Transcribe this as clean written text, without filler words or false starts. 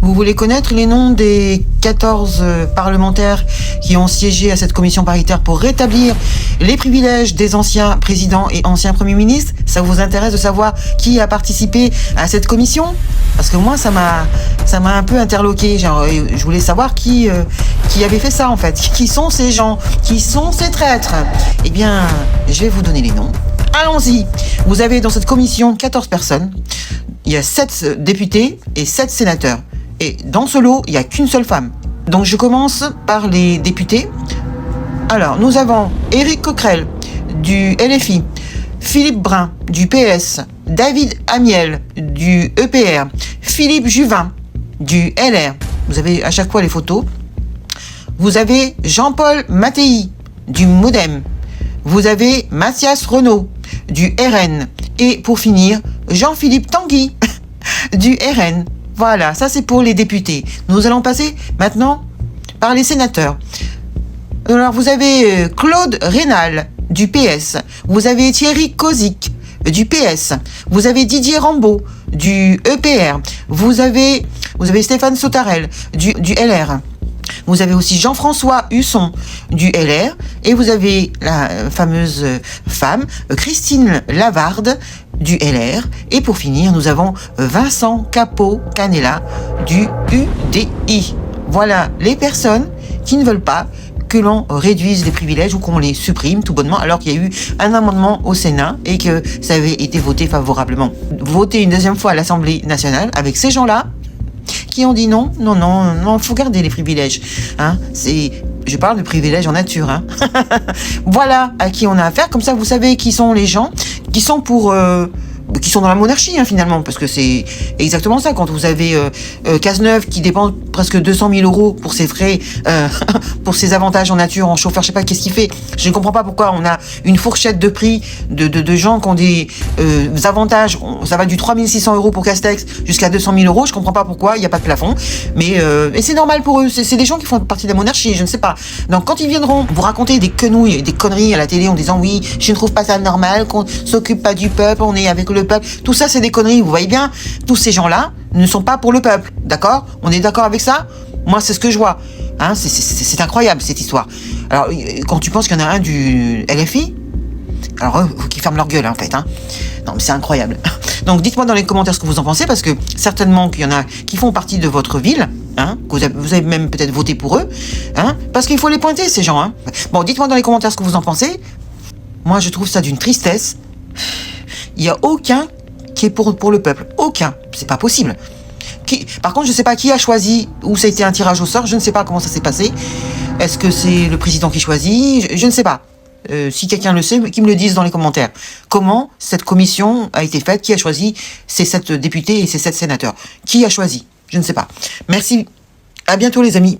Vous voulez connaître les noms des 14 parlementaires qui ont siégé à cette commission paritaire pour rétablir les privilèges des anciens présidents et anciens premiers ministres? Ça vous intéresse de savoir qui a participé à cette commission? Parce que moi, ça m'a un peu interloqué. Genre, je voulais savoir qui avait fait ça, en fait. Qui sont ces gens? Qui sont ces traîtres? Eh bien, je vais vous donner les noms. Allons-y. Vous avez dans cette commission 14 personnes. Il y a 7 députés et 7 sénateurs. Et dans ce lot, il n'y a qu'une seule femme. Donc je commence par les députés. Alors, nous avons Éric Coquerel du LFI, Philippe Brun du PS, David Amiel du EPR, Philippe Juvin du LR. Vous avez à chaque fois les photos. Vous avez Jean-Paul Mattei du MoDem. Vous avez Mathias Renaud du RN. Et pour finir, Jean-Philippe Tanguy du RN. Voilà, ça c'est pour les députés. Nous allons passer maintenant par les sénateurs. Alors vous avez Claude Rénal du PS. Vous avez Thierry Kozik du PS. Vous avez Didier Rambaud du EPR. Vous avez Stéphane Sautarel du LR. Vous avez aussi Jean-François Husson du LR. Et vous avez la fameuse femme Christine Lavarde du LR. Et pour finir, nous avons Vincent Capo-Canella du UDI. Voilà les personnes qui ne veulent pas que l'on réduise les privilèges ou qu'on les supprime tout bonnement, alors qu'il y a eu un amendement au Sénat et que ça avait été voté favorablement. Voter une deuxième fois à l'Assemblée nationale avec ces gens-là qui ont dit non, faut garder les privilèges. Hein, je parle de privilèges en nature. Hein. Voilà à qui on a affaire. Comme ça, vous savez qui sont les gens qui sont qui sont dans la monarchie, hein, finalement, parce que c'est exactement ça. Quand vous avez Cazeneuve qui dépense presque 200 000 euros pour ses frais, pour ses avantages en nature, en chauffeur, je sais pas qu'est-ce qu'il fait. Je ne comprends pas pourquoi on a une fourchette de prix de gens qui ont des avantages. Ça va du 3 600 euros pour Castex jusqu'à 200 000 euros. Je comprends pas pourquoi, il n'y a pas de plafond. Mais c'est normal pour eux. C'est des gens qui font partie de la monarchie, je ne sais pas. Donc quand ils viendront vous raconter des quenouilles, des conneries à la télé en disant oui, je ne trouve pas ça normal, qu'on s'occupe pas du peuple, on est avec le peuple, tout ça c'est des conneries, vous voyez bien, tous ces gens-là ne sont pas pour le peuple, d'accord? On est d'accord avec ça? Moi c'est ce que je vois, hein, c'est incroyable cette histoire. Alors quand tu penses qu'il y en a un du LFI, alors faut qu'ils ferment leur gueule en fait, hein. Non mais c'est incroyable. Donc dites-moi dans les commentaires ce que vous en pensez, parce que certainement qu'il y en a qui font partie de votre ville, hein, que vous avez même peut-être voté pour eux, hein, parce qu'il faut les pointer ces gens, hein. Bon, dites-moi dans les commentaires ce que vous en pensez. Moi je trouve ça d'une tristesse. Il n'y a aucun qui est pour le peuple. Aucun. C'est pas possible. Par contre, je ne sais pas qui a choisi, ou ça a été un tirage au sort, je ne sais pas comment ça s'est passé. Est-ce que c'est le président qui choisit? Je ne sais pas. Si quelqu'un le sait, qu'il me le dise dans les commentaires. Comment cette commission a été faite? Qui a choisi ces 7 députés et ces 7 sénateurs? Qui a choisi? Je ne sais pas. Merci. À bientôt les amis.